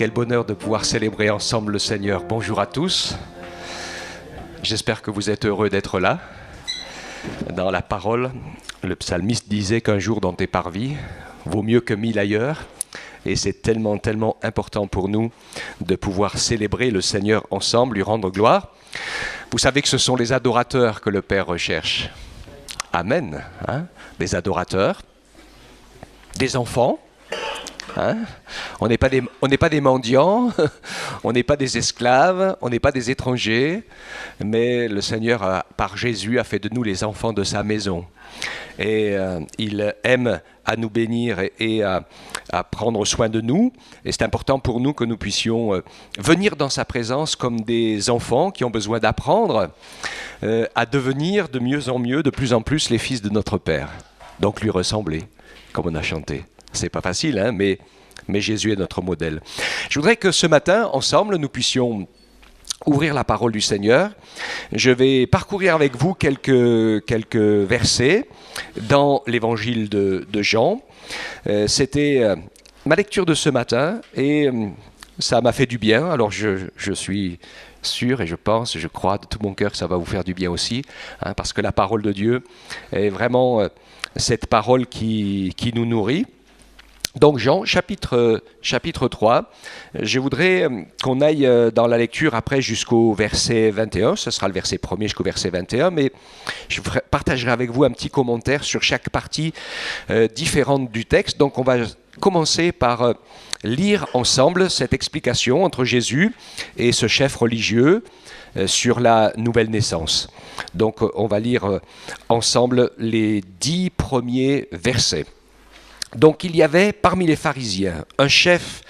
Quel bonheur de pouvoir célébrer ensemble le Seigneur. Bonjour à tous. J'espère que vous êtes heureux d'être là. Dans la parole, le psalmiste disait qu'un jour dans tes parvis vaut mieux que 1000 ailleurs. Et c'est tellement important pour nous de pouvoir célébrer le Seigneur ensemble, lui rendre gloire. Vous savez que ce sont les adorateurs que le Père recherche. Amen. Des adorateurs, des enfants. On n'est pas des mendiants, on n'est pas des esclaves, on n'est pas des étrangers, mais le Seigneur, par Jésus, a fait de nous les enfants de sa maison. Et il aime à nous bénir et à prendre soin de nous. Et c'est important pour nous que nous puissions venir dans sa présence comme des enfants qui ont besoin d'apprendre à devenir de mieux en mieux, de plus en plus les fils de notre Père. Donc lui ressembler, comme on a chanté. C'est pas facile, mais Jésus est notre modèle. Je voudrais que ce matin, ensemble, nous puissions ouvrir la parole du Seigneur. Je vais parcourir avec vous quelques versets dans l'évangile de Jean. C'était ma lecture de ce matin et ça m'a fait du bien. Alors je suis sûr et je crois de tout mon cœur que ça va vous faire du bien aussi, parce que la parole de Dieu est vraiment cette parole qui nous nourrit. Donc Jean, chapitre 3, je voudrais qu'on aille dans la lecture après jusqu'au verset 21, ce sera le verset 1er jusqu'au verset 21, mais je partagerai avec vous un petit commentaire sur chaque partie différente du texte. Donc on va commencer par lire ensemble cette explication entre Jésus et ce chef religieux sur la nouvelle naissance. Donc on va lire ensemble les 10 premiers versets. Donc il y avait parmi les pharisiens un chef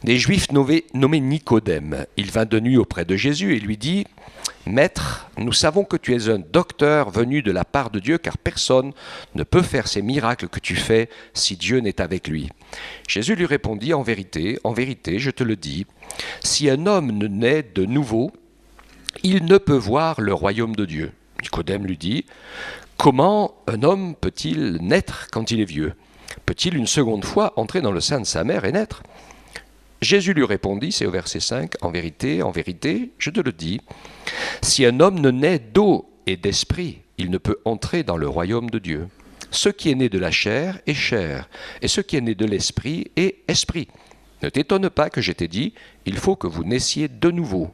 des Juifs nommé Nicodème. Il vint de nuit auprès de Jésus et lui dit « Maître, nous savons que tu es un docteur venu de la part de Dieu, car personne ne peut faire ces miracles que tu fais si Dieu n'est avec lui. » Jésus lui répondit « En vérité, je te le dis, si un homme ne naît de nouveau, il ne peut voir le royaume de Dieu. » Nicodème lui dit « Comment un homme peut-il naître quand il est vieux ? Peut-il une seconde fois entrer dans le sein de sa mère et naître ? » Jésus lui répondit, c'est au verset 5, « En vérité, je te le dis, si un homme ne naît d'eau et d'esprit, il ne peut entrer dans le royaume de Dieu. Ce qui est né de la chair est chair, et ce qui est né de l'esprit est esprit. Ne t'étonne pas que je t'ai dit, il faut que vous naissiez de nouveau.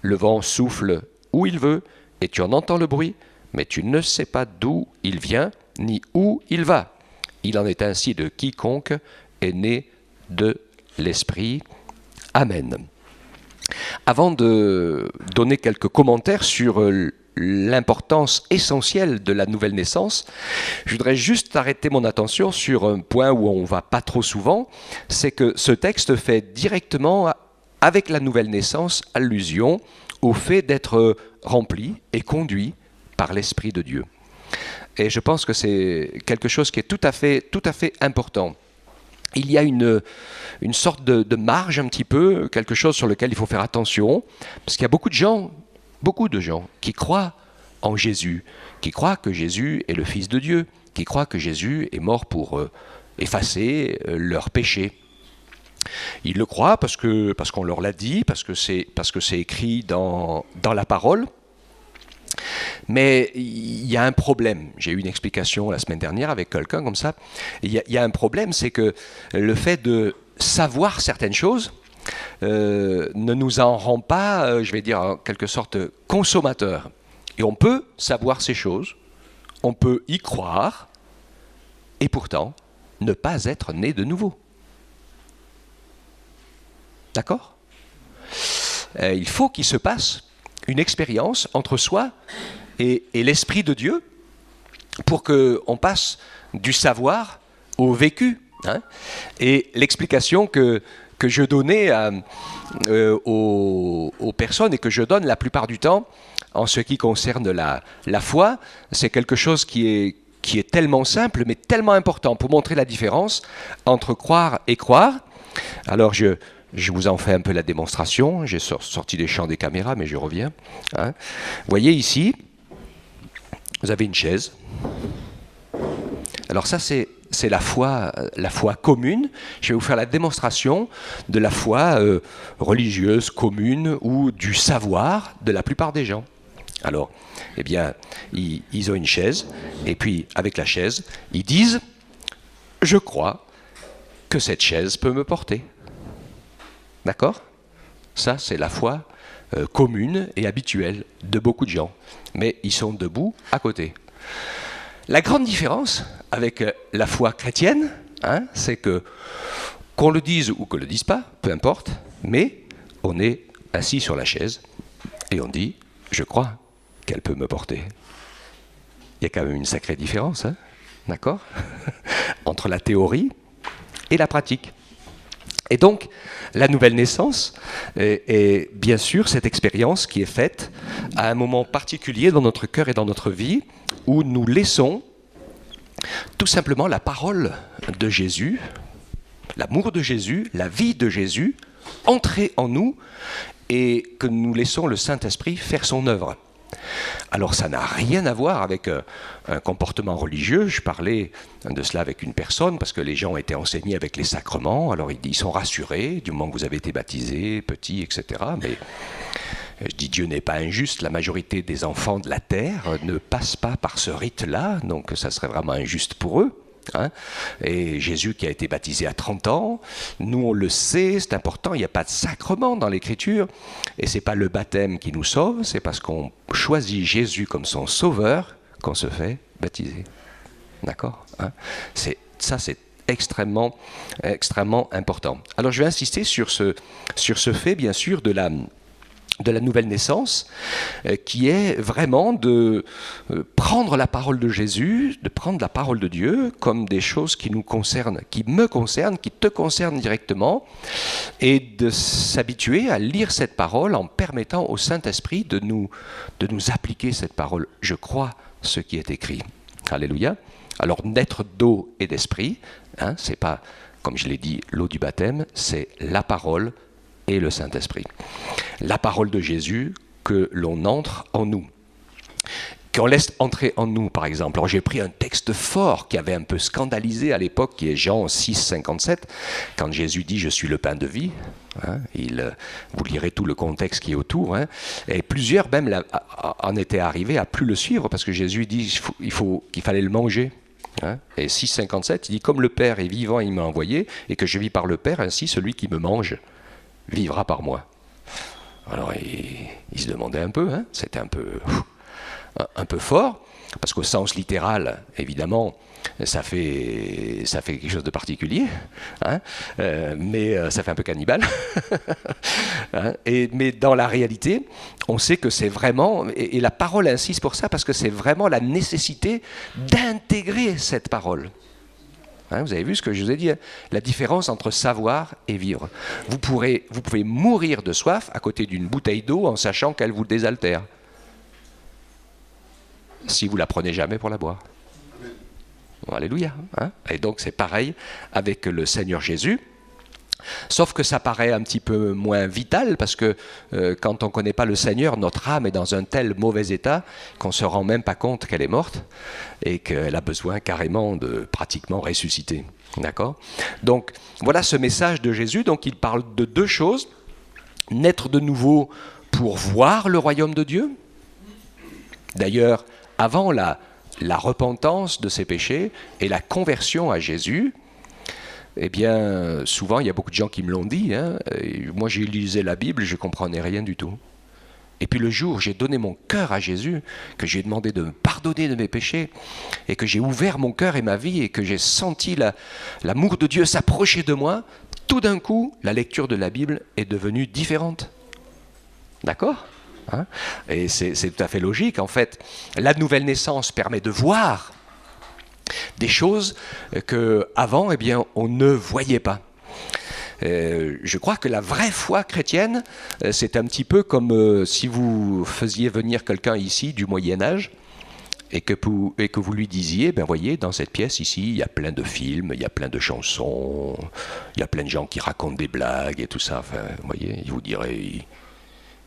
Le vent souffle où il veut, et tu en entends le bruit, mais tu ne sais pas d'où il vient, ni où il va. Il en est ainsi de quiconque est né de l'Esprit. Amen. » Avant de donner quelques commentaires sur l'importance essentielle de la nouvelle naissance, je voudrais juste arrêter mon attention sur un point où on ne va pas trop souvent, c'est que ce texte fait directement, avec la nouvelle naissance, allusion au fait d'être rempli et conduit par l'Esprit de Dieu. Et je pense que c'est quelque chose qui est tout à fait important. Il y a une sorte de marge un petit peu, quelque chose sur lequel il faut faire attention, parce qu'il y a beaucoup de gens qui croient en Jésus, qui croient que Jésus est le Fils de Dieu, qui croient que Jésus est mort pour effacer leurs péchés. Ils le croient parce qu'on leur l'a dit, parce que c'est écrit dans la parole. Mais il y a un problème. J'ai eu une explication la semaine dernière avec quelqu'un comme ça. Il y a un problème, c'est que le fait de savoir certaines choses ne nous en rend pas, je vais dire en quelque sorte, consommateurs. Et on peut savoir ces choses, on peut y croire, et pourtant ne pas être né de nouveau. D'accord ? Il faut qu'il se passe une expérience entre soi et l'Esprit de Dieu pour qu'on passe du savoir au vécu. Et l'explication que je donnais aux personnes et que je donne la plupart du temps en ce qui concerne la foi, c'est quelque chose qui est tellement simple mais tellement important pour montrer la différence entre croire et croire. Alors je vous en fais un peu la démonstration. J'ai sorti des champs des caméras, mais je reviens. Vous voyez ici, vous avez une chaise. Alors ça, c'est c'est la foi commune. Je vais vous faire la démonstration de la foi religieuse commune ou du savoir de la plupart des gens. Alors, eh bien, ils ont une chaise, et puis avec la chaise, ils disent « Je crois que cette chaise peut me porter ». D'accord ? Ça, c'est la foi commune et habituelle de beaucoup de gens. Mais ils sont debout à côté. La grande différence avec la foi chrétienne, c'est que, qu'on le dise ou qu'on ne le dise pas, peu importe, mais on est assis sur la chaise et on dit « Je crois qu'elle peut me porter ». Il y a quand même une sacrée différence, d'accord, entre la théorie et la pratique. Et donc, la nouvelle naissance est bien sûr cette expérience qui est faite à un moment particulier dans notre cœur et dans notre vie, où nous laissons tout simplement la parole de Jésus, l'amour de Jésus, la vie de Jésus, entrer en nous, et que nous laissons le Saint-Esprit faire son œuvre. Alors ça n'a rien à voir avec un comportement religieux. Je parlais de cela avec une personne parce que les gens ont été enseignés avec les sacrements, alors ils sont rassurés du moment que vous avez été baptisé, petit, etc. Mais je dis Dieu n'est pas injuste, la majorité des enfants de la terre ne passent pas par ce rite-là, donc ça serait vraiment injuste pour eux. Et Jésus qui a été baptisé à 30 ans, nous on le sait, c'est important, il n'y a pas de sacrement dans l'écriture, et c'est pas le baptême qui nous sauve, c'est parce qu'on choisit Jésus comme son sauveur qu'on se fait baptiser. D'accord ? C'est extrêmement, extrêmement important. Alors je vais insister sur ce fait, bien sûr, de la nouvelle naissance, qui est vraiment de prendre la parole de Jésus, de prendre la parole de Dieu comme des choses qui nous concernent, qui me concernent, qui te concernent directement, et de s'habituer à lire cette parole en permettant au Saint-Esprit de nous appliquer cette parole. Je crois ce qui est écrit. Alléluia. Alors naître d'eau et d'esprit, c'est pas, comme je l'ai dit, l'eau du baptême, c'est la parole et le Saint-Esprit. La parole de Jésus que l'on entre en nous, qu'on laisse entrer en nous, par exemple. Alors j'ai pris un texte fort qui avait un peu scandalisé à l'époque, qui est Jean 6, 57, quand Jésus dit « Je suis le pain de vie ». Vous lirez tout le contexte qui est autour. Et plusieurs même en étaient arrivés à plus le suivre, parce que Jésus dit qu'il fallait le manger. Et 6, 57, il dit « Comme le Père est vivant, il m'a envoyé, et que je vis par le Père, ainsi celui qui me mange vivra par moi ». Alors il se demandait un peu, c'était un peu fort, parce qu'au sens littéral, évidemment, ça fait quelque chose de particulier, mais ça fait un peu cannibale. Mais dans la réalité, on sait que c'est vraiment, et la parole insiste pour ça, parce que c'est vraiment la nécessité d'intégrer cette parole. Vous avez vu ce que je vous ai dit, la différence entre savoir et vivre. Vous pouvez mourir de soif à côté d'une bouteille d'eau en sachant qu'elle vous désaltère, si vous la prenez jamais pour la boire. Alléluia. Et donc c'est pareil avec le Seigneur Jésus. Sauf que ça paraît un petit peu moins vital, parce que quand on ne connaît pas le Seigneur, notre âme est dans un tel mauvais état qu'on ne se rend même pas compte qu'elle est morte et qu'elle a besoin carrément de pratiquement ressusciter. D'accord ? Donc voilà ce message de Jésus. Donc il parle de deux choses. Naître de nouveau pour voir le royaume de Dieu. D'ailleurs, avant la repentance de ses péchés et la conversion à Jésus, eh bien, souvent, il y a beaucoup de gens qui me l'ont dit. Moi, j'ai lisé la Bible, je ne comprenais rien du tout. Et puis le jour où j'ai donné mon cœur à Jésus, que j'ai demandé de me pardonner de mes péchés, et que j'ai ouvert mon cœur et ma vie, et que j'ai senti l'amour de Dieu s'approcher de moi, tout d'un coup, la lecture de la Bible est devenue différente. D'accord ? Et c'est tout à fait logique. En fait, la nouvelle naissance permet de voir des choses qu'avant, on ne voyait pas. Je crois que la vraie foi chrétienne, c'est un petit peu comme si vous faisiez venir quelqu'un ici du Moyen-Âge et que vous lui disiez, voyez, dans cette pièce ici, il y a plein de films, il y a plein de chansons, il y a plein de gens qui racontent des blagues et tout ça. Enfin, vous voyez, il vous dirait,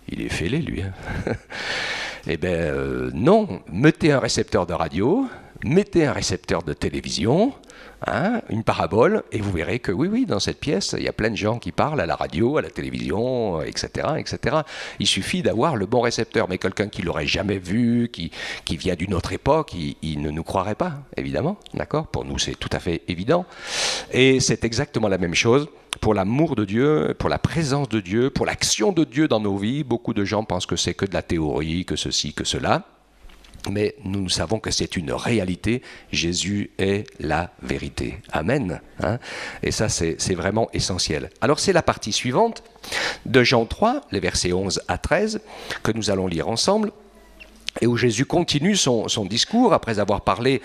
il est fêlé, lui. Non, mettez un récepteur de radio, Mettez un récepteur de télévision, une parabole, et vous verrez que oui, dans cette pièce, il y a plein de gens qui parlent à la radio, à la télévision, etc., etc. Il suffit d'avoir le bon récepteur, mais quelqu'un qui l'aurait jamais vu, qui vient d'une autre époque, il ne nous croirait pas, évidemment, d'accord ? Pour nous, c'est tout à fait évident. Et c'est exactement la même chose pour l'amour de Dieu, pour la présence de Dieu, pour l'action de Dieu dans nos vies. Beaucoup de gens pensent que c'est que de la théorie, que ceci, que cela. Mais nous savons que c'est une réalité. Jésus est la vérité. Amen. Et ça, c'est vraiment essentiel. Alors, c'est la partie suivante de Jean 3, les versets 11 à 13, que nous allons lire ensemble, et où Jésus continue son discours, après avoir parlé,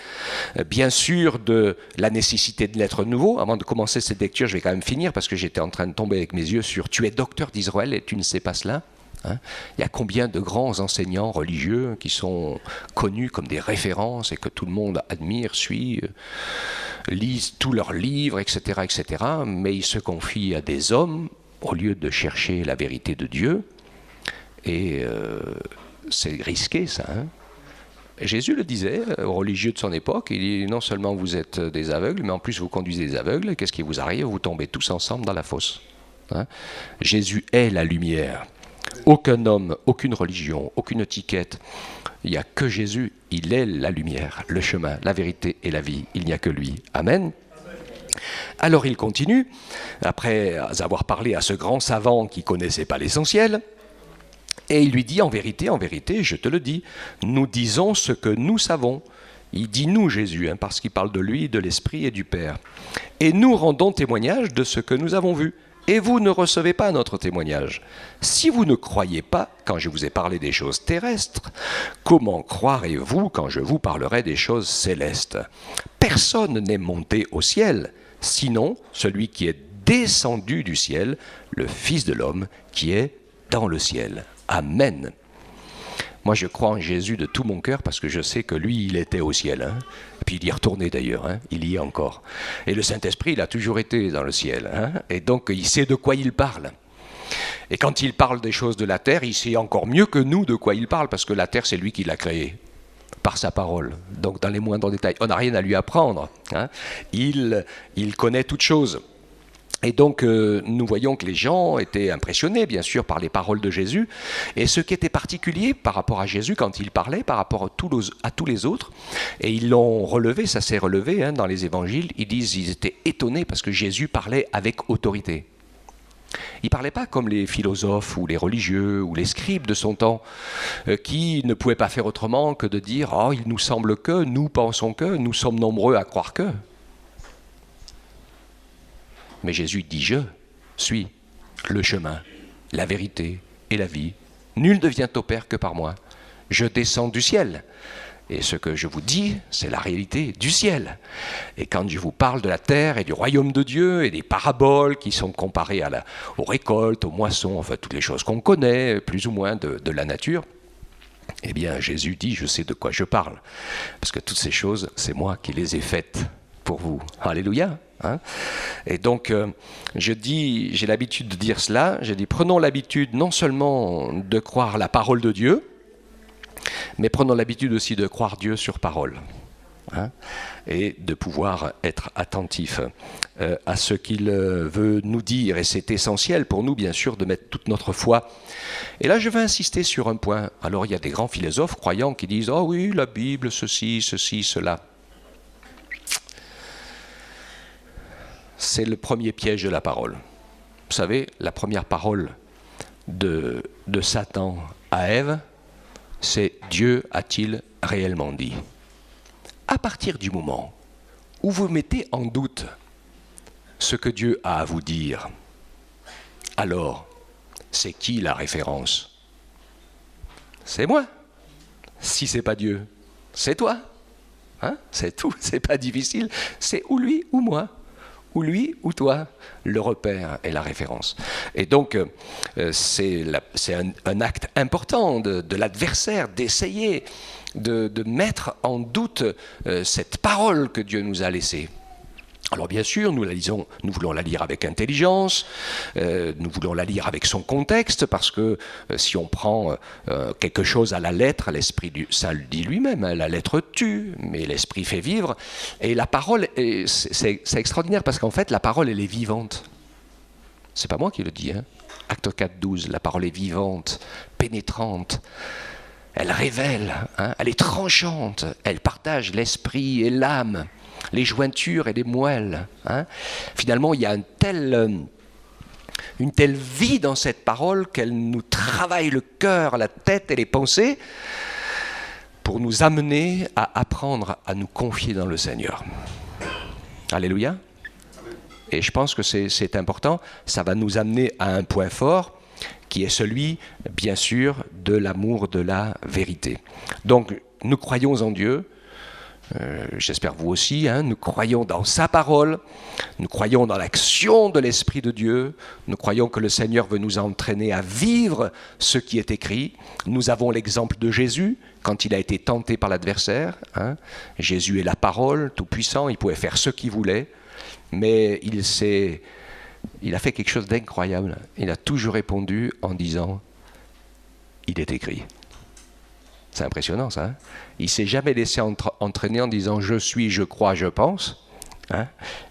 bien sûr, de la nécessité de l'être nouveau. Avant de commencer cette lecture, je vais quand même finir, parce que j'étais en train de tomber avec mes yeux sur « Tu es docteur d'Israël et tu ne sais pas cela ?» Il y a combien de grands enseignants religieux qui sont connus comme des références et que tout le monde admire, suit, lisent tous leurs livres, etc., etc., mais ils se confient à des hommes au lieu de chercher la vérité de Dieu. Et c'est risqué, ça. Jésus le disait aux religieux de son époque, il dit non seulement vous êtes des aveugles, mais en plus vous conduisez des aveugles, et qu'est-ce qui vous arrive ? Vous tombez tous ensemble dans la fosse. Jésus est la lumière. Aucun homme, aucune religion, aucune étiquette. Il n'y a que Jésus, il est la lumière, le chemin, la vérité et la vie. Il n'y a que lui. Amen. Alors il continue, après avoir parlé à ce grand savant qui ne connaissait pas l'essentiel, et il lui dit, en vérité, je te le dis, nous disons ce que nous savons. Il dit nous, Jésus, parce qu'il parle de lui, de l'Esprit et du Père. Et nous rendons témoignage de ce que nous avons vu. Et vous ne recevez pas notre témoignage. Si vous ne croyez pas quand je vous ai parlé des choses terrestres, comment croirez-vous quand je vous parlerai des choses célestes ? Personne n'est monté au ciel, sinon celui qui est descendu du ciel, le Fils de l'homme qui est dans le ciel. Amen. Moi, je crois en Jésus de tout mon cœur parce que je sais que lui, il était au ciel. Et puis il y est retourné d'ailleurs, il y est encore. Et le Saint-Esprit, il a toujours été dans le ciel. Et donc, il sait de quoi il parle. Et quand il parle des choses de la terre, il sait encore mieux que nous de quoi il parle parce que la terre, c'est lui qui l'a créée par sa parole. Donc, dans les moindres détails, on n'a rien à lui apprendre. Il connaît toutes choses. Et donc, nous voyons que les gens étaient impressionnés, bien sûr, par les paroles de Jésus. Et ce qui était particulier par rapport à Jésus, quand il parlait, par rapport à tous les autres, et ils l'ont relevé, ça s'est relevé dans les évangiles, ils étaient étonnés parce que Jésus parlait avec autorité. Il ne parlait pas comme les philosophes ou les religieux ou les scribes de son temps, qui ne pouvaient pas faire autrement que de dire « Oh, il nous semble que, nous pensons que, nous sommes nombreux à croire que ». Mais Jésus dit « Je suis le chemin, la vérité et la vie. Nul ne vient au Père que par moi. Je descends du ciel. Et ce que je vous dis, c'est la réalité du ciel. Et quand je vous parle de la terre et du royaume de Dieu et des paraboles qui sont comparées aux récoltes, aux moissons, enfin toutes les choses qu'on connaît, plus ou moins de la nature, eh bien Jésus dit « Je sais de quoi je parle. Parce que toutes ces choses, c'est moi qui les ai faites pour vous. » Alléluia. Et donc, j'ai l'habitude de dire cela, j'ai dit prenons l'habitude non seulement de croire la parole de Dieu, mais prenons l'habitude aussi de croire Dieu sur parole, et de pouvoir être attentifs à ce qu'il veut nous dire. Et c'est essentiel pour nous, bien sûr, de mettre toute notre foi. Et là, je vais insister sur un point. Alors, il y a des grands philosophes croyants qui disent « Oh oui, la Bible, ceci, cela ». C'est le premier piège de la parole. Vous savez, la première parole de Satan à Ève, c'est « Dieu a-t-il réellement dit ?» À partir du moment où vous mettez en doute ce que Dieu a à vous dire, alors, c'est qui la référence ? C'est moi. Si c'est pas Dieu, c'est toi. C'est tout, c'est pas difficile. C'est ou lui ou moi. Ou lui ou toi, le repère et la référence. Et donc, c'est un acte important de l'adversaire d'essayer de mettre en doute cette parole que Dieu nous a laissée. Alors bien sûr, nous voulons la lire avec intelligence, nous voulons la lire avec son contexte, parce que si on prend quelque chose à la lettre, l'Esprit Saint le dit lui-même, hein, la lettre tue, mais l'Esprit fait vivre. Et la parole, c'est extraordinaire, parce qu'en fait, la parole, elle est vivante. C'est pas moi qui le dis, hein. Acte 4, 12, la parole est vivante, pénétrante. Elle révèle, hein, elle est tranchante, elle partage l'esprit et l'âme, les jointures et les moelles. Hein. Finalement, il y a une telle vie dans cette parole qu'elle nous travaille le cœur, la tête et les pensées pour nous amener à apprendre à nous confier dans le Seigneur. Alléluia. Et je pense que c'est important, ça va nous amener à un point fort qui est celui, bien sûr, de l'amour de la vérité. Donc, nous croyons en Dieu, j'espère vous aussi, hein, nous croyons dans sa parole, nous croyons dans l'action de l'Esprit de Dieu, nous croyons que le Seigneur veut nous entraîner à vivre ce qui est écrit. Nous avons l'exemple de Jésus, quand il a été tenté par l'adversaire. Hein. Jésus est la parole, tout puissant, il pouvait faire ce qu'il voulait, mais il a fait quelque chose d'incroyable. Il a toujours répondu en disant « Il est écrit ». C'est impressionnant ça. Hein, il ne s'est jamais laissé entraîner en disant « Je suis, je crois, je pense hein ».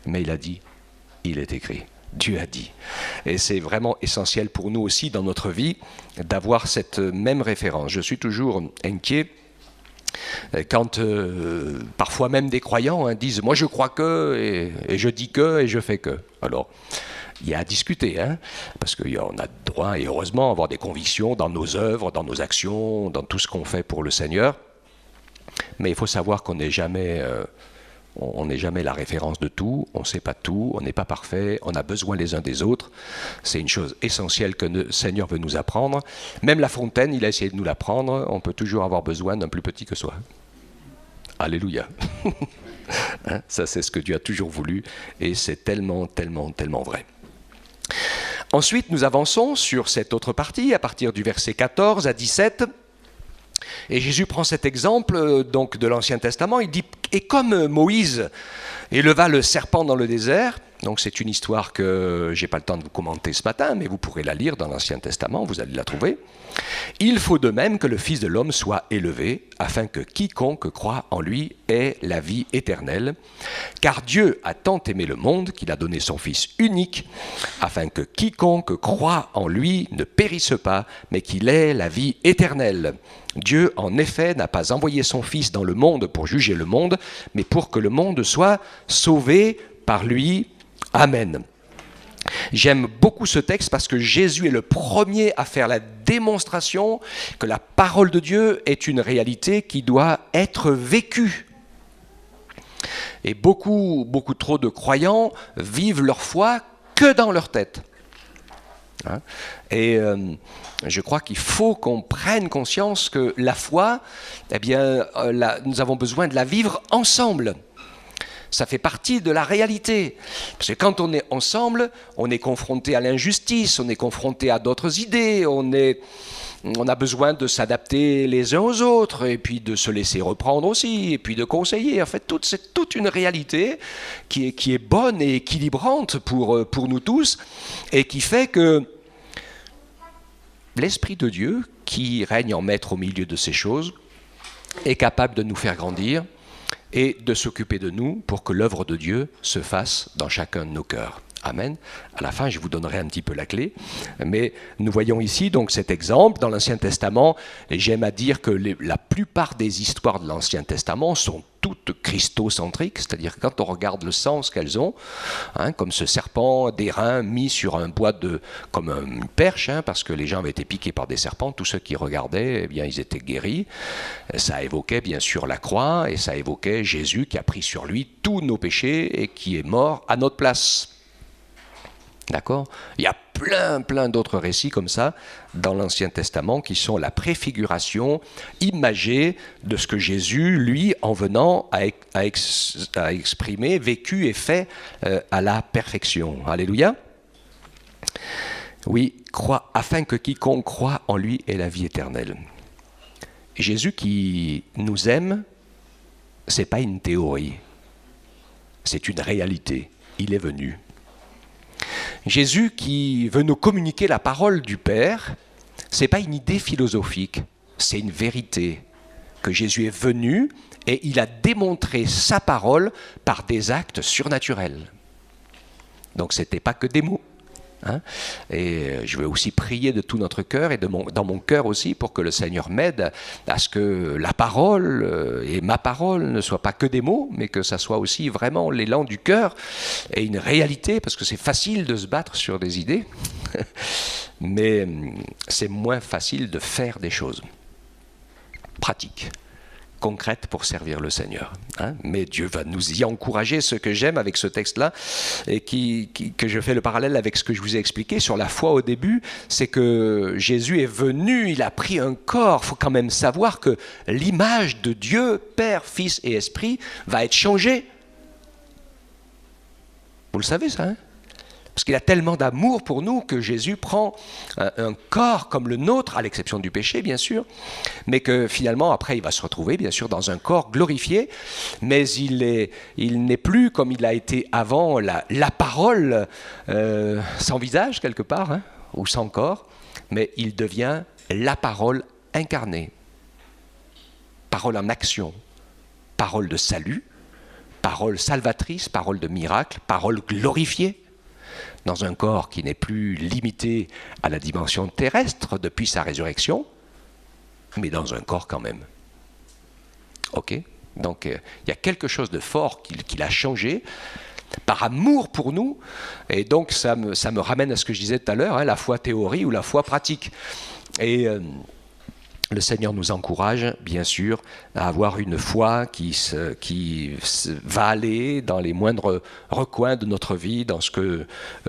Mais il a dit « Il est écrit ». Dieu a dit. Et c'est vraiment essentiel pour nous aussi dans notre vie d'avoir cette même référence. Je suis toujours inquiet quand parfois même des croyants hein, disent « Moi je crois que, et je dis que, et je fais que ». Alors, il y a à discuter, hein, parce qu'on a droit, et heureusement, à avoir des convictions dans nos œuvres, dans nos actions, dans tout ce qu'on fait pour le Seigneur. Mais il faut savoir qu'on n'est jamais, la référence de tout, on ne sait pas tout, on n'est pas parfait, on a besoin les uns des autres. C'est une chose essentielle que le Seigneur veut nous apprendre. Même La Fontaine, il a essayé de nous l'apprendre, on peut toujours avoir besoin d'un plus petit que soi. Alléluia. Hein, ça, c'est ce que Dieu a toujours voulu, et c'est tellement, tellement, tellement vrai. Ensuite, nous avançons sur cette autre partie, à partir du verset 14 à 17. Et Jésus prend cet exemple donc, de l'Ancien Testament. Il dit « Et comme Moïse éleva le serpent dans le désert », donc c'est une histoire que je n'ai pas le temps de vous commenter ce matin, mais vous pourrez la lire dans l'Ancien Testament, vous allez la trouver. « Il faut de même que le Fils de l'homme soit élevé, afin que quiconque croit en lui ait la vie éternelle. Car Dieu a tant aimé le monde qu'il a donné son Fils unique, afin que quiconque croit en lui ne périsse pas, mais qu'il ait la vie éternelle. Dieu, en effet, n'a pas envoyé son Fils dans le monde pour juger le monde, mais pour que le monde soit sauvé par lui. Amen. » J'aime beaucoup ce texte parce que Jésus est le premier à faire la démonstration que la parole de Dieu est une réalité qui doit être vécue. Et beaucoup trop de croyants vivent leur foi que dans leur tête. Hein? Et je crois qu'il faut qu'on prenne conscience que la foi, eh bien, nous avons besoin de la vivre ensemble. Ça fait partie de la réalité. Parce que quand on est ensemble, on est confronté à l'injustice, on est confronté à d'autres idées, on a besoin de s'adapter les uns aux autres, et puis de se laisser reprendre aussi, et puis de conseiller. En fait, c'est toute une réalité qui est bonne et équilibrante pour nous tous, et qui fait que l'Esprit de Dieu, qui règne en maître au milieu de ces choses, est capable de nous faire grandir, et de s'occuper de nous pour que l'œuvre de Dieu se fasse dans chacun de nos cœurs. Amen. À la fin, je vous donnerai un petit peu la clé. Mais nous voyons ici donc cet exemple dans l'Ancien Testament. Et j'aime à dire que la plupart des histoires de l'Ancien Testament sont toutes christocentriques, c'est-à-dire que quand on regarde le sens qu'elles ont, hein, comme ce serpent d'airain mis sur un bois comme une perche, hein, parce que les gens avaient été piqués par des serpents, tous ceux qui regardaient, eh bien, ils étaient guéris. Ça évoquait bien sûr la croix, et ça évoquait Jésus qui a pris sur lui tous nos péchés et qui est mort à notre place. D'accord ? Il y a plein d'autres récits comme ça dans l'Ancien Testament qui sont la préfiguration imagée de ce que Jésus, lui, en venant, a exprimé, vécu et fait à la perfection. Alléluia. Oui, afin que quiconque croit en lui ait la vie éternelle. Et Jésus qui nous aime, c'est pas une théorie. c'est une réalité. Il est venu. Jésus qui veut nous communiquer la parole du Père, ce n'est pas une idée philosophique, c'est une vérité. Que Jésus est venu et il a démontré sa parole par des actes surnaturels. Donc ce n'était pas que des mots. Hein, et je vais aussi prier de tout notre cœur et dans mon cœur aussi pour que le Seigneur m'aide à ce que la parole et ma parole ne soient pas que des mots, mais que ça soit aussi vraiment l'élan du cœur et une réalité, parce que c'est facile de se battre sur des idées, mais c'est moins facile de faire des choses pratiques, concrète pour servir le Seigneur. Hein? Mais Dieu va nous y encourager. Ce que j'aime avec ce texte-là, et que je fais le parallèle avec ce que je vous ai expliqué sur la foi au début, c'est que Jésus est venu, il a pris un corps. Il faut quand même savoir que l'image de Dieu, Père, Fils et Esprit, va être changée. Vous le savez ça, hein? Parce qu'il a tellement d'amour pour nous que Jésus prend un corps comme le nôtre, à l'exception du péché bien sûr, mais que finalement après il va se retrouver bien sûr dans un corps glorifié, mais il n'est plus comme il a été avant la parole sans visage quelque part, hein, ou sans corps, mais il devient la parole incarnée. Parole en action, parole de salut, parole salvatrice, parole de miracle, parole glorifiée. Dans un corps qui n'est plus limité à la dimension terrestre depuis sa résurrection, mais dans un corps quand même. Ok ? Donc il y a quelque chose de fort qu'il a changé par amour pour nous, et donc ça me ramène à ce que je disais tout à l'heure, hein, la foi théorie ou la foi pratique. Et le Seigneur nous encourage, bien sûr, à avoir une foi qui va aller dans les moindres recoins de notre vie, dans ce que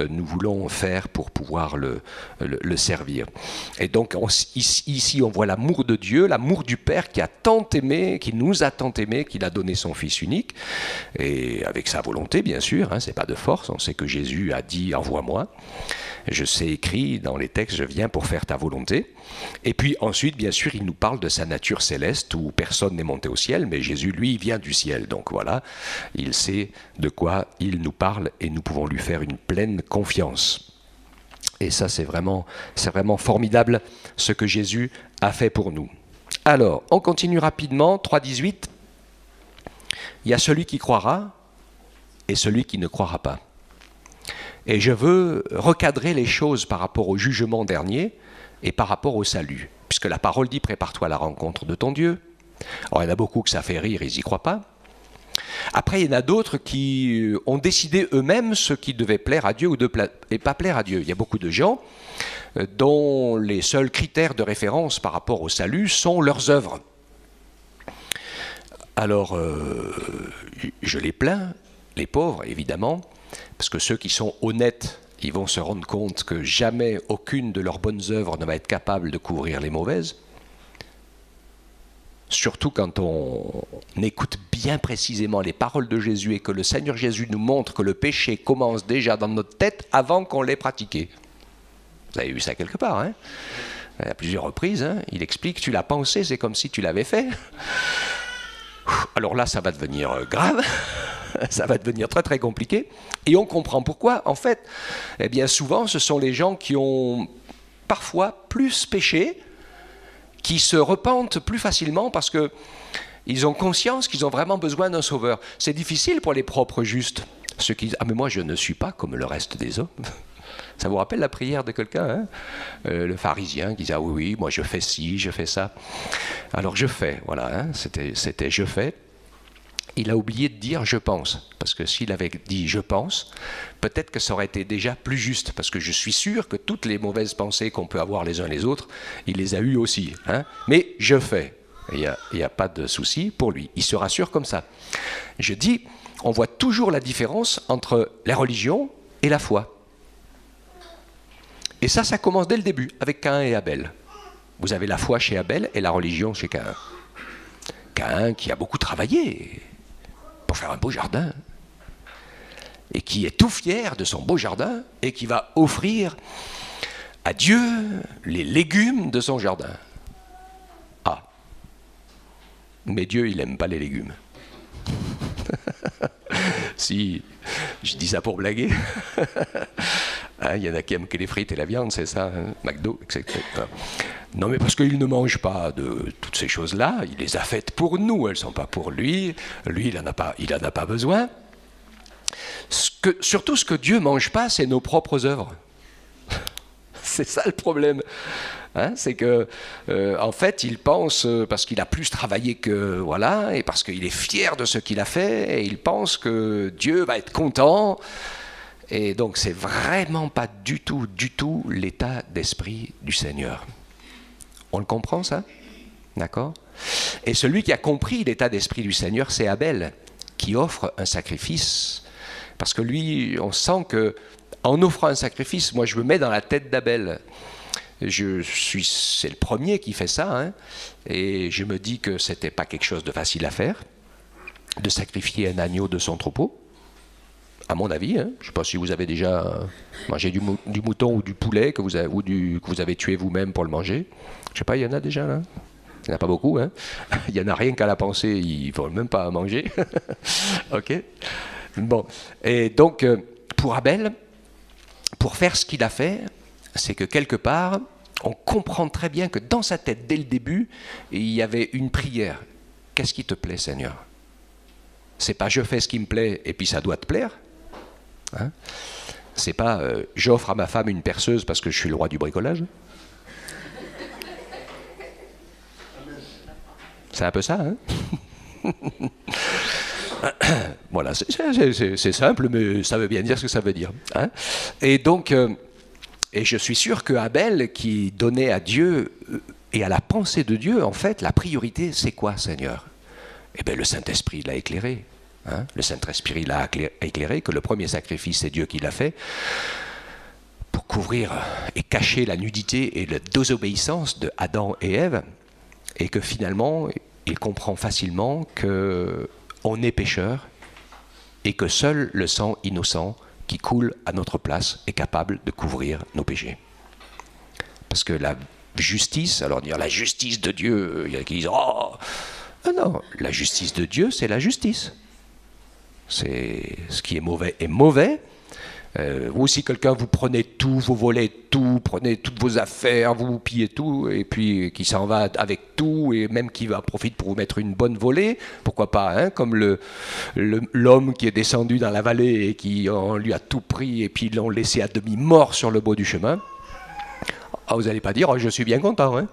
nous voulons faire pour pouvoir le servir. Et donc, ici, on voit l'amour de Dieu, l'amour du Père qui a tant aimé, qui nous a tant aimé, qu'il a donné son Fils unique, et avec sa volonté, bien sûr, hein, c'est pas de force, on sait que Jésus a dit « envoie-moi ». Je sais écrit dans les textes, je viens pour faire ta volonté. Et puis ensuite, bien sûr, il nous parle de sa nature céleste où personne n'est monté au ciel, mais Jésus, lui, vient du ciel. Donc voilà, il sait de quoi il nous parle et nous pouvons lui faire une pleine confiance. Et ça, c'est vraiment formidable ce que Jésus a fait pour nous. Alors, on continue rapidement, 3,18. Il y a celui qui croira et celui qui ne croira pas. Et je veux recadrer les choses par rapport au jugement dernier et par rapport au salut. Puisque la parole dit « prépare-toi à la rencontre de ton Dieu ». Alors il y en a beaucoup que ça fait rire, ils n'y croient pas. Après, il y en a d'autres qui ont décidé eux-mêmes ce qui devait plaire à Dieu ou et pas plaire à Dieu. Il y a beaucoup de gens dont les seuls critères de référence par rapport au salut sont leurs œuvres. Alors, je les plains, les pauvres évidemment, parce que ceux qui sont honnêtes, ils vont se rendre compte que jamais aucune de leurs bonnes œuvres ne va être capable de couvrir les mauvaises. Surtout quand on écoute bien précisément les paroles de Jésus et que le Seigneur Jésus nous montre que le péché commence déjà dans notre tête avant qu'on l'ait pratiqué. Vous avez vu ça quelque part, hein ? À plusieurs reprises, hein, il explique, tu l'as pensé, c'est comme si tu l'avais fait. Alors là, ça va devenir grave. Ça va devenir très très compliqué. Et on comprend pourquoi. En fait, eh bien souvent, ce sont les gens qui ont parfois plus péché, qui se repentent plus facilement parce qu'ils ont conscience qu'ils ont vraiment besoin d'un sauveur. C'est difficile pour les propres justes. Ceux qui disent « Ah mais moi je ne suis pas comme le reste des hommes ». Ça vous rappelle la prière de quelqu'un, hein, le pharisien qui disait « Ah oui, moi je fais ci, je fais ça ». Alors je fais, voilà, hein, c'était je fais. Il a oublié de dire « je pense », parce que s'il avait dit « je pense », peut-être que ça aurait été déjà plus juste, parce que je suis sûr que toutes les mauvaises pensées qu'on peut avoir les uns les autres, il les a eues aussi. Hein. Mais je fais, il n'y a pas de souci pour lui, il se rassure comme ça. Je dis, on voit toujours la différence entre la religion et la foi. Et ça commence dès le début, avec Caïn et Abel. Vous avez la foi chez Abel et la religion chez Caïn. Caïn qui a beaucoup travaillé pour faire un beau jardin, et qui est tout fier de son beau jardin, et qui va offrir à Dieu les légumes de son jardin. Ah, mais Dieu, il n'aime pas les légumes. Si, je dis ça pour blaguer. Hein, il y en a qui aiment que les frites et la viande, c'est ça, hein, McDo, etc. Non, mais parce qu'il ne mange pas de toutes ces choses-là, il les a faites pour nous, elles ne sont pas pour lui. Lui, il n'en a pas besoin. Surtout, ce que Dieu ne mange pas, c'est nos propres œuvres. C'est ça le problème. Hein, c'est que, en fait, il pense, parce qu'il a plus travaillé que, voilà, et parce qu'il est fier de ce qu'il a fait, et il pense que Dieu va être content. Et donc, c'est vraiment pas du tout l'état d'esprit du Seigneur. On le comprend, ça? D'accord? Et celui qui a compris l'état d'esprit du Seigneur, c'est Abel, qui offre un sacrifice. Parce que lui, on sent que, en offrant un sacrifice, moi je me mets dans la tête d'Abel. C'est le premier qui fait ça, hein, et je me dis que c'était pas quelque chose de facile à faire, de sacrifier un agneau de son troupeau, à mon avis. Hein. Je ne sais pas si vous avez déjà mangé du mouton ou du poulet que vous avez tué vous-même pour le manger. Je ne sais pas, il y en a déjà là. Il n'y en a pas beaucoup, hein. Il n'y en a rien qu'à la penser, ils ne veulent même pas manger. Ok. Bon. Et donc, pour Abel, pour faire ce qu'il a fait, c'est que quelque part, on comprend très bien que dans sa tête, dès le début, il y avait une prière. Qu'est-ce qui te plaît, Seigneur? C'est pas je fais ce qui me plaît et puis ça doit te plaire. Hein? C'est pas j'offre à ma femme une perceuse parce que je suis le roi du bricolage. C'est un peu ça, hein? Voilà, c'est simple, mais ça veut bien dire ce que ça veut dire. Hein? Et donc, et je suis sûr que Abel, qui donnait à Dieu et à la pensée de Dieu, en fait, la priorité, c'est quoi, Seigneur? Eh bien, le Saint-Esprit l'a éclairé. Hein? Le Saint-Esprit l'a éclairé, que le premier sacrifice, c'est Dieu qui l'a fait, pour couvrir et cacher la nudité et la désobéissance de Adam et Ève, et que finalement, il comprend facilement qu'on est pécheur, et que seul le sang innocent qui coule à notre place est capable de couvrir nos péchés. Parce que la justice, alors dire la justice de Dieu, il y en a qui disent « Oh !» Non, la justice de Dieu, c'est la justice. C'est ce qui est mauvais. Ou si quelqu'un vous prenez tout, vous volez tout, prenez toutes vos affaires, vous pillez tout, et puis qui s'en va avec tout, et même qui va profiter pour vous mettre une bonne volée, pourquoi pas, hein, comme l'homme qui est descendu dans la vallée et qui on lui a tout pris, et puis ils l'ont laissé à demi mort sur le bord du chemin. Ah, vous n'allez pas dire, oh, je suis bien content, hein.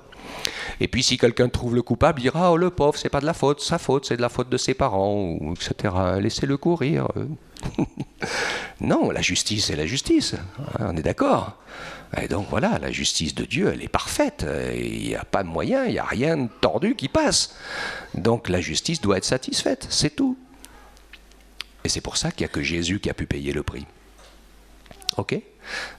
Et puis si quelqu'un trouve le coupable, il dira, oh le pauvre, c'est pas de la faute, sa faute, c'est de la faute de ses parents, ou etc. Laissez-le courir. Non, la justice, c'est la justice. On est d'accord. Et donc voilà, la justice de Dieu, elle est parfaite. Il n'y a pas de moyen, il n'y a rien de tordu qui passe. Donc la justice doit être satisfaite, c'est tout. Et c'est pour ça qu'il n'y a que Jésus qui a pu payer le prix. Ok?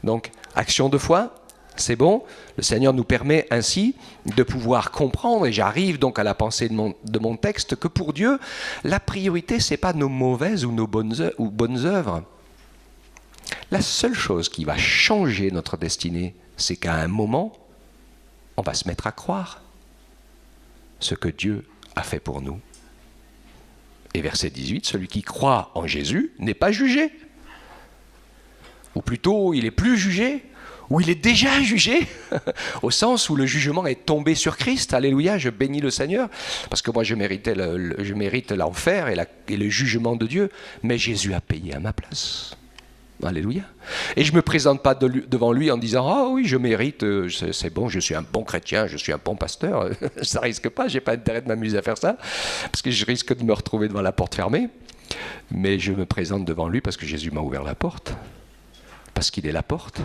Donc, action de foi. C'est bon, le Seigneur nous permet ainsi de pouvoir comprendre, et j'arrive donc à la pensée de mon texte, que pour Dieu, la priorité, ce n'est pas nos mauvaises ou nos bonnes œuvres. La seule chose qui va changer notre destinée, c'est qu'à un moment, on va se mettre à croire ce que Dieu a fait pour nous. Et verset 18, celui qui croit en Jésus n'est pas jugé. Ou plutôt, il est plus jugé, ou il est déjà jugé, au sens où le jugement est tombé sur Christ. Alléluia, je bénis le Seigneur, parce que moi je mérite l'enfer et le jugement de Dieu, mais Jésus a payé à ma place. Alléluia. Et je ne me présente pas devant lui en disant « Ah oui, je mérite, c'est bon, je suis un bon chrétien, je suis un bon pasteur. » Ça risque pas, je n'ai pas intérêt de m'amuser à faire ça, parce que je risque de me retrouver devant la porte fermée. Mais je me présente devant lui parce que Jésus m'a ouvert la porte, parce qu'il est la porte.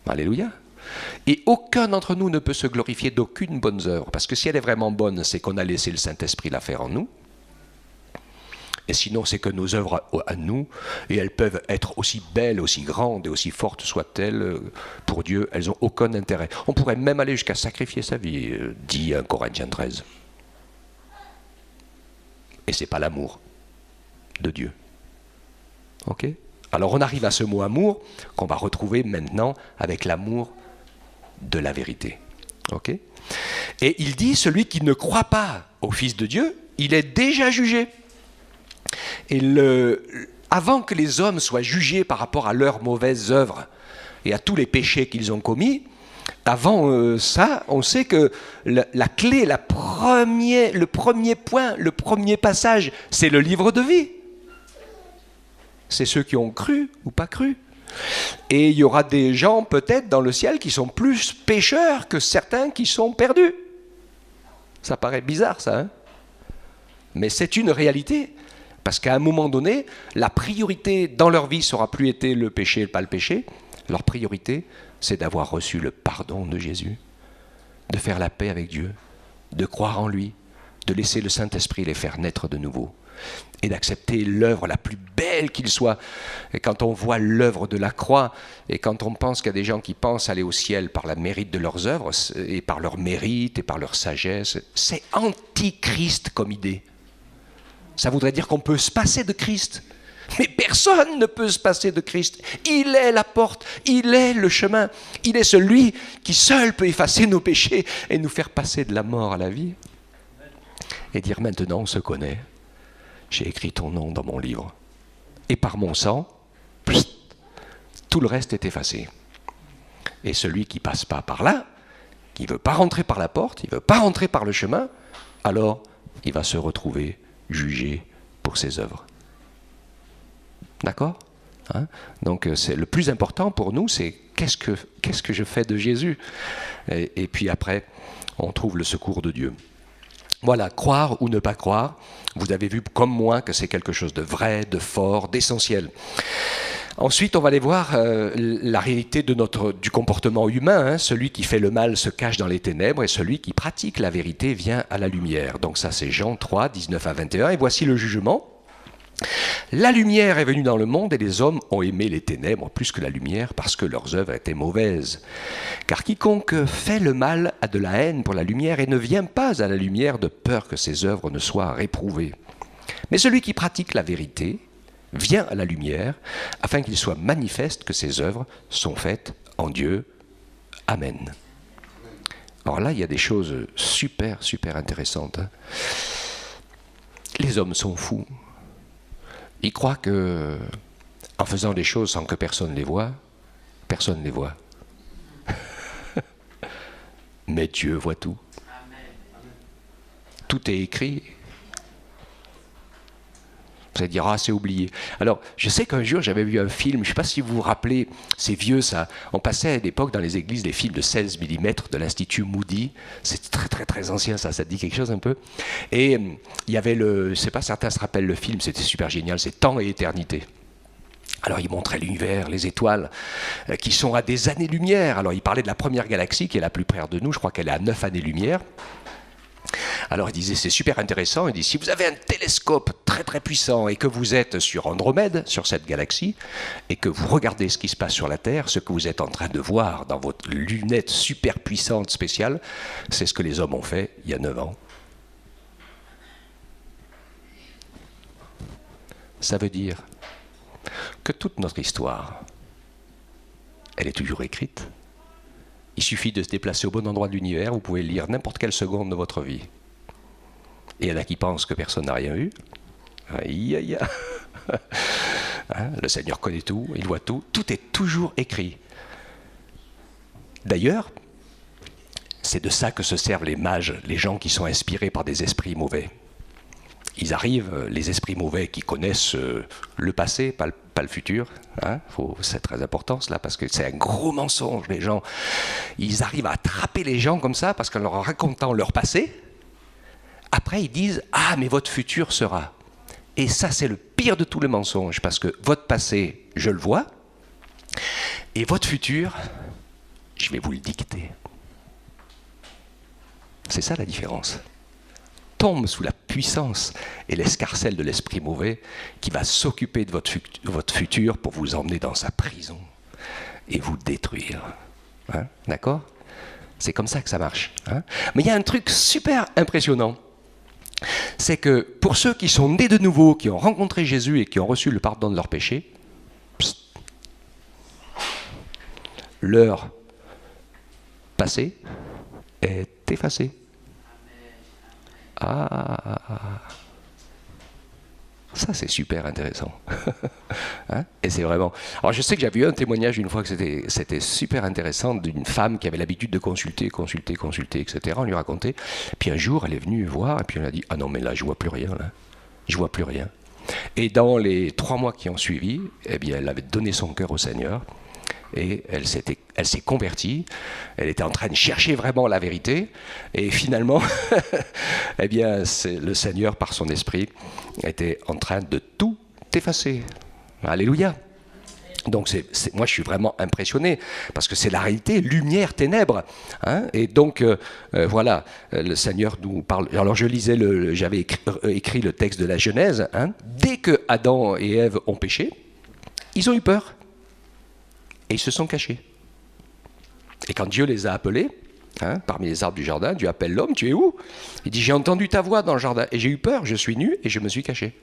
Alléluia. Et aucun d'entre nous ne peut se glorifier d'aucune bonne œuvre, parce que si elle est vraiment bonne, c'est qu'on a laissé le Saint-Esprit la faire en nous. Et sinon, c'est que nos œuvres à nous, et elles peuvent être aussi belles, aussi grandes et aussi fortes soient-elles, pour Dieu, elles n'ont aucun intérêt. On pourrait même aller jusqu'à sacrifier sa vie, dit 1 Corinthiens 13. Et ce n'est pas l'amour de Dieu. Ok ? Alors on arrive à ce mot amour qu'on va retrouver maintenant avec l'amour de la vérité. Ok ? Et il dit, celui qui ne croit pas au Fils de Dieu, il est déjà jugé. Et avant que les hommes soient jugés par rapport à leurs mauvaises œuvres et à tous les péchés qu'ils ont commis, avant ça, on sait que la clé, le premier point, le premier passage, c'est le livre de vie. C'est ceux qui ont cru ou pas cru. Et il y aura des gens peut-être dans le ciel qui sont plus pécheurs que certains qui sont perdus. Ça paraît bizarre ça, hein? Mais c'est une réalité. Parce qu'à un moment donné, la priorité dans leur vie sera plus été le péché et pas le péché. Leur priorité, c'est d'avoir reçu le pardon de Jésus, de faire la paix avec Dieu, de croire en lui, de laisser le Saint-Esprit les faire naître de nouveau et d'accepter l'œuvre la plus belle qu'il soit. Et quand on voit l'œuvre de la croix et quand on pense qu'il y a des gens qui pensent aller au ciel par la mérite de leurs œuvres et par leur mérite et par leur sagesse, c'est antichrist comme idée. Ça voudrait dire qu'on peut se passer de Christ. Mais personne ne peut se passer de Christ. Il est la porte, il est le chemin. Il est celui qui seul peut effacer nos péchés et nous faire passer de la mort à la vie. Et dire maintenant on se connaît. J'ai écrit ton nom dans mon livre. Et par mon sang, tout le reste est effacé. Et celui qui ne passe pas par là, qui ne veut pas rentrer par la porte, il ne veut pas rentrer par le chemin, alors il va se retrouver jugé pour ses œuvres. D'accord ? Hein ? Donc c'est le plus important pour nous, c'est qu'est-ce que je fais de Jésus ? Et puis après, on trouve le secours de Dieu. Voilà, croire ou ne pas croire, vous avez vu comme moi que c'est quelque chose de vrai, de fort, d'essentiel. Ensuite, on va aller voir la réalité du comportement humain. Hein. Celui qui fait le mal se cache dans les ténèbres et celui qui pratique la vérité vient à la lumière. Donc ça, c'est Jean 3, 19 à 21. Et voici le jugement. La lumière est venue dans le monde et les hommes ont aimé les ténèbres plus que la lumière parce que leurs œuvres étaient mauvaises. Car quiconque fait le mal a de la haine pour la lumière et ne vient pas à la lumière de peur que ses œuvres ne soient réprouvées. Mais celui qui pratique la vérité vient à la lumière afin qu'il soit manifeste que ses œuvres sont faites en Dieu. Amen. Alors là, il y a des choses super intéressantes. Hein. Les hommes sont fous. Ils croient que, en faisant des choses sans que personne les voie, personne ne les voit. Mais Dieu voit tout. Tout est écrit. Vous allez dire, ah, c'est oublié. Alors, je sais qu'un jour, j'avais vu un film, je ne sais pas si vous vous rappelez, c'est vieux ça, on passait à l'époque dans les églises des films de 16 mm de l'Institut Moody, c'est très ancien ça te dit quelque chose un peu. Et il y avait je ne sais pas, certains se rappellent le film, c'était super génial, c'est Temps et Éternité. Alors il montrait l'univers, les étoiles, qui sont à des années-lumière. Alors il parlait de la première galaxie qui est la plus près de nous, je crois qu'elle est à 9 années-lumière. Alors il disait, c'est super intéressant, il dit, si vous avez un télescope très puissant et que vous êtes sur Andromède, sur cette galaxie, et que vous regardez ce qui se passe sur la Terre, ce que vous êtes en train de voir dans votre lunette super puissante spéciale, c'est ce que les hommes ont fait il y a 9 ans. Ça veut dire que toute notre histoire, elle est toujours écrite. Il suffit de se déplacer au bon endroit de l'univers, vous pouvez lire n'importe quelle seconde de votre vie. Et il y en a qui pensent que personne n'a rien vu. Aïe, aïe, aïe. Hein, le Seigneur connaît tout, il voit tout. Tout est toujours écrit. D'ailleurs, c'est de ça que se servent les mages, les gens qui sont inspirés par des esprits mauvais. Ils arrivent, les esprits mauvais qui connaissent le passé, pas le futur. Hein, c'est très important cela, parce que c'est un gros mensonge. Les gens, ils arrivent à attraper les gens comme ça, parce qu'en leur racontant leur passé, après ils disent « Ah, mais votre futur sera ». Et ça, c'est le pire de tous les mensonges, parce que votre passé, je le vois, et votre futur, je vais vous le dicter. C'est ça la différence. Tombe sous la puissance et l'escarcelle de l'esprit mauvais qui va s'occuper de votre futur pour vous emmener dans sa prison et vous détruire. Hein, d'accord ? C'est comme ça que ça marche. Hein ? Mais il y a un truc super impressionnant. C'est que pour ceux qui sont nés de nouveau, qui ont rencontré Jésus et qui ont reçu le pardon de leurs péchés, leur passé est effacé. Ah, Ça, c'est super intéressant. Hein? Et c'est vraiment... Alors, je sais que j'avais eu un témoignage une fois que c'était super intéressant d'une femme qui avait l'habitude de consulter, etc. On lui racontait. Puis un jour, elle est venue voir et puis on a dit « Ah non, mais là, je vois plus rien, là. Je vois plus rien. » Et dans les 3 mois qui ont suivi, eh bien, elle avait donné son cœur au Seigneur. Et elle s'est convertie, elle était en train de chercher vraiment la vérité, et finalement, eh bien, le Seigneur, par son esprit, était en train de tout effacer. Alléluia. Donc moi je suis vraiment impressionné, parce que c'est la réalité, lumière, ténèbres. Hein, et donc voilà, le Seigneur nous parle. Alors j'avais écrit le texte de la Genèse. Hein, dès que Adam et Ève ont péché, ils ont eu peur. Et ils se sont cachés. Et quand Dieu les a appelés, hein, parmi les arbres du jardin, Dieu appelle l'homme, tu es où? Il dit, j'ai entendu ta voix dans le jardin, et j'ai eu peur, je suis nu, et je me suis caché.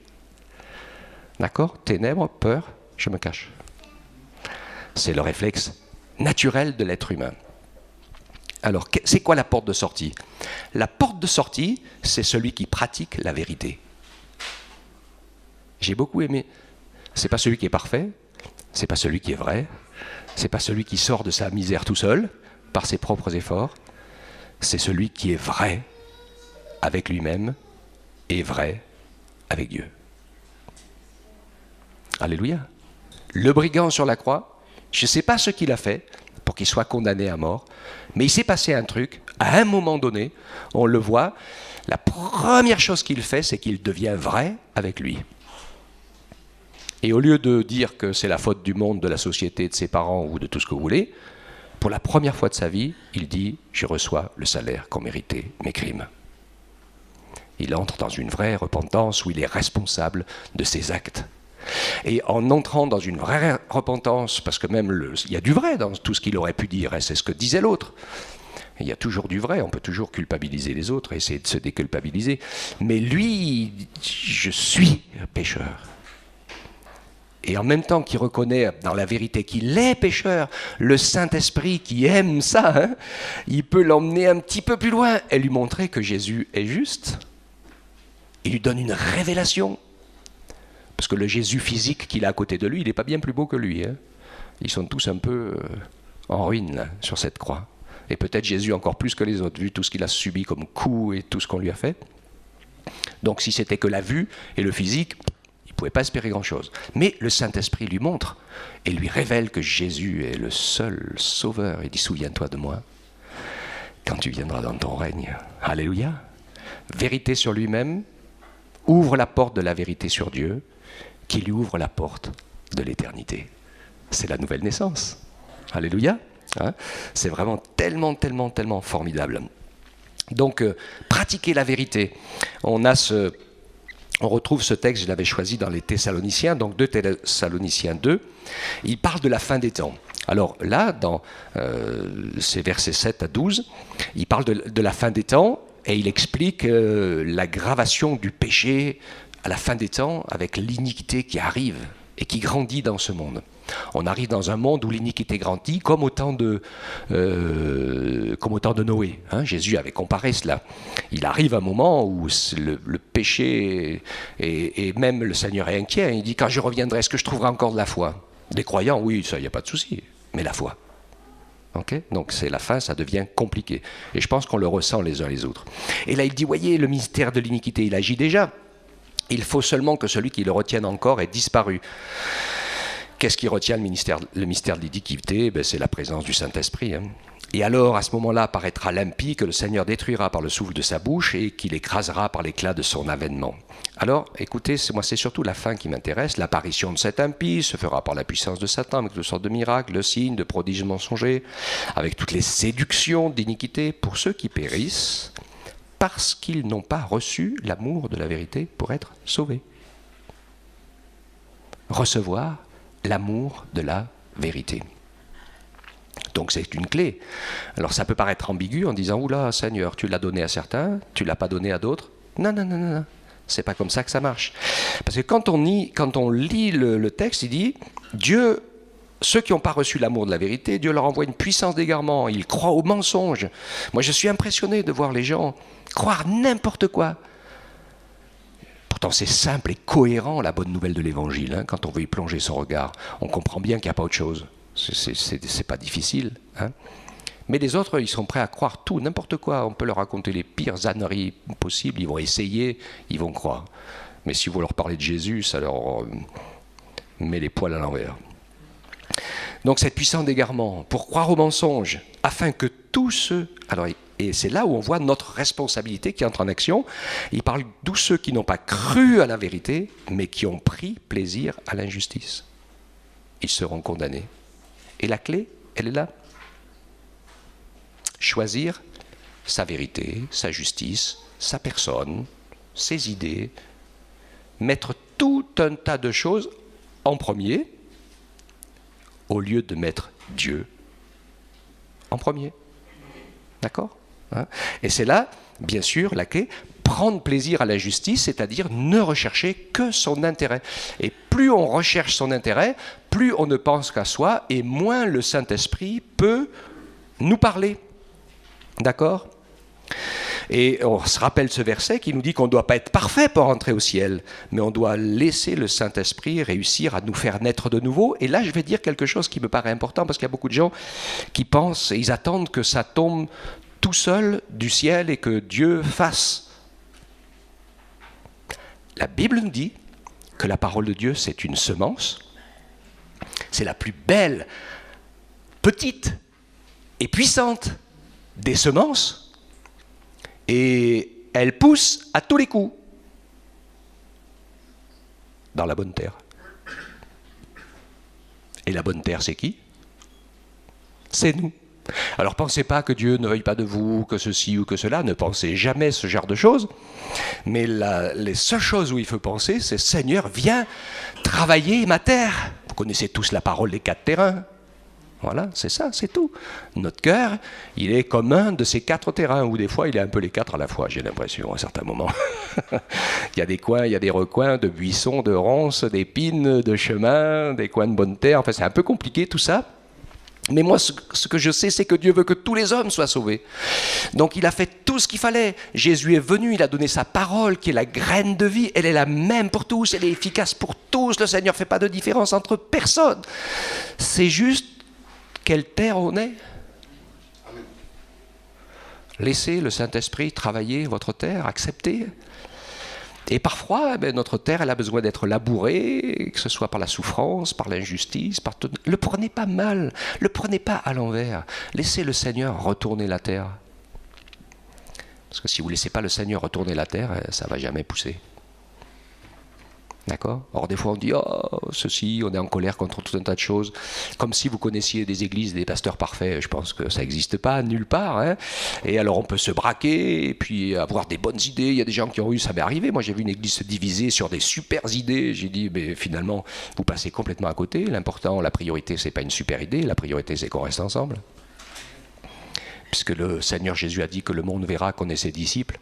D'accord? Ténèbres, peur, je me cache. C'est le réflexe naturel de l'être humain. Alors, c'est quoi la porte de sortie? La porte de sortie, c'est celui qui pratique la vérité. J'ai beaucoup aimé. C'est pas celui qui est parfait, c'est pas celui qui est vrai, c'est pas celui qui sort de sa misère tout seul, par ses propres efforts, c'est celui qui est vrai avec lui-même et vrai avec Dieu. Alléluia. Le brigand sur la croix, je ne sais pas ce qu'il a fait pour qu'il soit condamné à mort, mais il s'est passé un truc, à un moment donné, on le voit, la première chose qu'il fait, c'est qu'il devient vrai avec lui. Et au lieu de dire que c'est la faute du monde, de la société, de ses parents ou de tout ce que vous voulez, pour la première fois de sa vie, il dit « Je reçois le salaire qu'ont mérité mes crimes ». Il entre dans une vraie repentance où il est responsable de ses actes. Et en entrant dans une vraie repentance, parce que même il y a du vrai dans tout ce qu'il aurait pu dire, et c'est ce que disait l'autre. Il y a toujours du vrai, on peut toujours culpabiliser les autres, essayer de se déculpabiliser. Mais lui, je suis pécheur. Et en même temps qu'il reconnaît dans la vérité qu'il est pécheur, le Saint-Esprit qui aime ça, hein, il peut l'emmener un petit peu plus loin et lui montrer que Jésus est juste. Il lui donne une révélation. Parce que le Jésus physique qu'il a à côté de lui, il n'est pas bien plus beau que lui. Hein. Ils sont tous un peu en ruine là, sur cette croix. Et peut-être Jésus encore plus que les autres, vu tout ce qu'il a subi comme coups et tout ce qu'on lui a fait. Donc si c'était que la vue et le physique, il ne pouvait pas espérer grand-chose. Mais le Saint-Esprit lui montre et lui révèle que Jésus est le seul sauveur. Il dit, souviens-toi de moi quand tu viendras dans ton règne. Alléluia. Vérité sur lui-même, ouvre la porte de la vérité sur Dieu, qui lui ouvre la porte de l'éternité. C'est la nouvelle naissance. Alléluia. Hein, c'est vraiment tellement, tellement, tellement formidable. Donc, pratiquer la vérité. On retrouve ce texte, je l'avais choisi dans les Thessaloniciens, donc 2 Thessaloniciens 2, il parle de la fin des temps. Alors là, dans ces versets 7 à 12, il parle de la fin des temps et il explique l'aggravation du péché à la fin des temps avec l'iniquité qui arrive et qui grandit dans ce monde. On arrive dans un monde où l'iniquité grandit comme au temps de Noé. Hein, Jésus avait comparé cela. Il arrive un moment où le péché, et même le Seigneur est inquiet. Il dit, quand je reviendrai, est-ce que je trouverai encore de la foi? Des croyants, oui, ça, il n'y a pas de souci. Mais la foi. Okay, donc c'est la fin, ça devient compliqué. Et je pense qu'on le ressent les uns les autres. Et là, il dit, voyez, le mystère de l'iniquité, il agit déjà. Il faut seulement que celui qui le retienne encore ait disparu. Qu'est-ce qui retient le mystère de l'iniquité? C'est la présence du Saint-Esprit. Hein. Et alors, à ce moment-là, paraîtra l'impie que le Seigneur détruira par le souffle de sa bouche et qu'il écrasera par l'éclat de son avènement. Alors, écoutez, moi c'est surtout la fin qui m'intéresse. L'apparition de cet impie se fera par la puissance de Satan, avec toutes sortes de miracles, de signes, de prodiges mensongers, avec toutes les séductions d'iniquité pour ceux qui périssent, parce qu'ils n'ont pas reçu l'amour de la vérité pour être sauvés. Recevoir l'amour de la vérité. Donc c'est une clé. Alors ça peut paraître ambigu en disant « Oula, Seigneur, tu l'as donné à certains, tu ne l'as pas donné à d'autres. » Non, non, non, non, non. C'est pas comme ça que ça marche. Parce que quand on lit le texte, il dit « Dieu, ceux qui n'ont pas reçu l'amour de la vérité, Dieu leur envoie une puissance d'égarement. Ils croient au mensonge. » Moi, je suis impressionné de voir les gens croire n'importe quoi. Pourtant, c'est simple et cohérent, la bonne nouvelle de l'Évangile. Hein, quand on veut y plonger son regard, on comprend bien qu'il n'y a pas autre chose. C'est pas difficile. Hein. Mais les autres, ils sont prêts à croire tout, n'importe quoi. On peut leur raconter les pires âneries possibles. Ils vont essayer, ils vont croire. Mais si vous leur parlez de Jésus, ça leur met les poils à l'envers. Donc, cette puissance d'égarement, pour croire aux mensonges, afin que tous ceux... Alors, et c'est là où on voit notre responsabilité qui entre en action. Il parle de tous ceux qui n'ont pas cru à la vérité, mais qui ont pris plaisir à l'injustice. Ils seront condamnés. Et la clé, elle est là. Choisir sa vérité, sa justice, sa personne, ses idées, mettre tout un tas de choses en premier, au lieu de mettre Dieu en premier. D'accord ? Et c'est là, bien sûr, la clé, prendre plaisir à la justice, c'est-à-dire ne rechercher que son intérêt. Et plus on recherche son intérêt, plus on ne pense qu'à soi, et moins le Saint-Esprit peut nous parler. D'accord ? Et on se rappelle ce verset qui nous dit qu'on ne doit pas être parfait pour entrer au ciel, mais on doit laisser le Saint-Esprit réussir à nous faire naître de nouveau. Et là, je vais dire quelque chose qui me paraît important, parce qu'il y a beaucoup de gens qui pensent et ils attendent que ça tombe tout seul du ciel et que Dieu fasse. La Bible nous dit que la parole de Dieu, c'est une semence. C'est la plus belle, petite et puissante des semences. Et elle pousse à tous les coups dans la bonne terre. Et la bonne terre, c'est qui ? C'est nous. Alors pensez pas que Dieu ne veuille pas de vous, que ceci ou que cela, ne pensez jamais ce genre de choses. Mais les seules choses où il faut penser, c'est Seigneur, viens travailler ma terre. Vous connaissez tous la parole des 4 terrains. Voilà, c'est ça, c'est tout. Notre cœur, il est comme un de ces 4 terrains, ou des fois il est un peu les 4 à la fois, j'ai l'impression, à certains moments. Il y a des coins, il y a des recoins de buissons, de ronces, d'épines, de chemins, des coins de bonne terre. Enfin, c'est un peu compliqué tout ça. Mais moi, ce que je sais, c'est que Dieu veut que tous les hommes soient sauvés. Donc il a fait tout ce qu'il fallait. Jésus est venu, il a donné sa parole, qui est la graine de vie. Elle est la même pour tous, elle est efficace pour tous. Le Seigneur ne fait pas de différence entre personne. C'est juste quelle terre on est. Laissez le Saint-Esprit travailler votre terre, acceptez. Et parfois, notre terre, elle a besoin d'être labourée, que ce soit par la souffrance, par l'injustice, par tout. Le prenez pas mal, le prenez pas à l'envers. Laissez le Seigneur retourner la terre. Parce que si vous ne laissez pas le Seigneur retourner la terre, ça ne va jamais pousser. D'accord ? Or, des fois, on dit « Oh, ceci, on est en colère contre tout un tas de choses. » Comme si vous connaissiez des églises, des pasteurs parfaits. Je pense que ça n'existe pas, nulle part. Hein. Et alors, on peut se braquer et puis avoir des bonnes idées. Il y a des gens qui ont eu, ça m'est arrivé. Moi, j'ai vu une église se diviser sur des super idées. J'ai dit, mais finalement, vous passez complètement à côté. L'important, la priorité, ce n'est pas une super idée. La priorité, c'est qu'on reste ensemble. Puisque le Seigneur Jésus a dit que le monde verra qu'on est ses disciples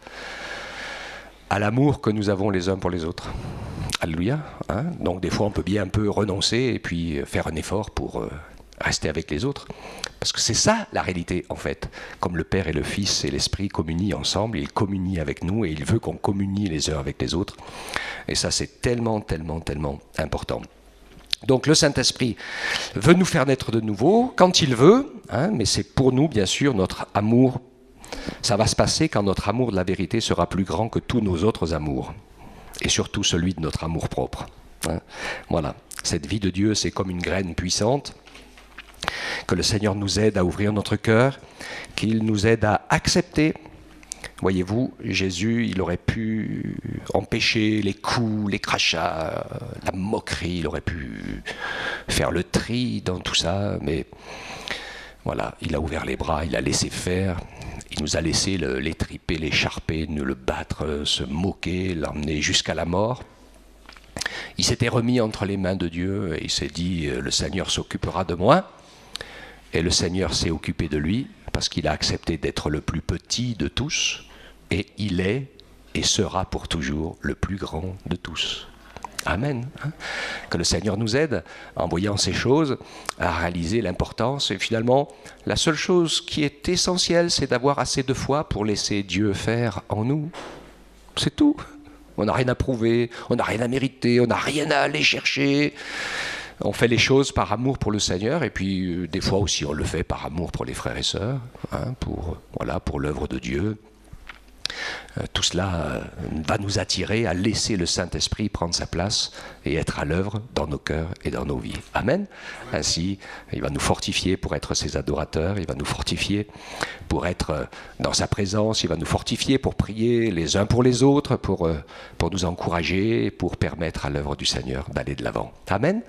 à l'amour que nous avons les uns pour les autres. Alléluia. Hein. Donc des fois on peut bien un peu renoncer et puis faire un effort pour rester avec les autres. Parce que c'est ça la réalité en fait. Comme le Père et le Fils et l'Esprit communient ensemble, il communie avec nous et il veut qu'on communie les uns avec les autres. Et ça c'est tellement, tellement, tellement important. Donc le Saint-Esprit veut nous faire naître de nouveau quand il veut, hein, mais c'est pour nous bien sûr notre amour. Ça va se passer quand notre amour de la vérité sera plus grand que tous nos autres amours. Et surtout celui de notre amour propre. Hein. Voilà, cette vie de Dieu, c'est comme une graine puissante, que le Seigneur nous aide à ouvrir notre cœur, qu'il nous aide à accepter. Voyez-vous, Jésus, il aurait pu empêcher les coups, les crachats, la moquerie, il aurait pu faire le tri dans tout ça, mais voilà, il a ouvert les bras, il a laissé faire. Il nous a laissé l'étriper, l'écharper, nous le battre, se moquer, l'emmener jusqu'à la mort. Il s'était remis entre les mains de Dieu et il s'est dit « Le Seigneur s'occupera de moi ». Et le Seigneur s'est occupé de lui parce qu'il a accepté d'être le plus petit de tous et il est et sera pour toujours le plus grand de tous. Amen. Que le Seigneur nous aide en voyant ces choses à réaliser l'importance. Et finalement, la seule chose qui est essentielle, c'est d'avoir assez de foi pour laisser Dieu faire en nous. C'est tout. on n'a rien à prouver, on n'a rien à mériter, on n'a rien à aller chercher. On fait les choses par amour pour le Seigneur, et puis des fois aussi on le fait par amour pour les frères et sœurs, hein, pour l'œuvre de Dieu. Tout cela va nous attirer à laisser le Saint-Esprit prendre sa place et être à l'œuvre dans nos cœurs et dans nos vies. Amen. Ainsi, il va nous fortifier pour être ses adorateurs, il va nous fortifier pour être dans sa présence, il va nous fortifier pour prier les uns pour les autres, pour nous encourager, pour permettre à l'œuvre du Seigneur d'aller de l'avant. Amen.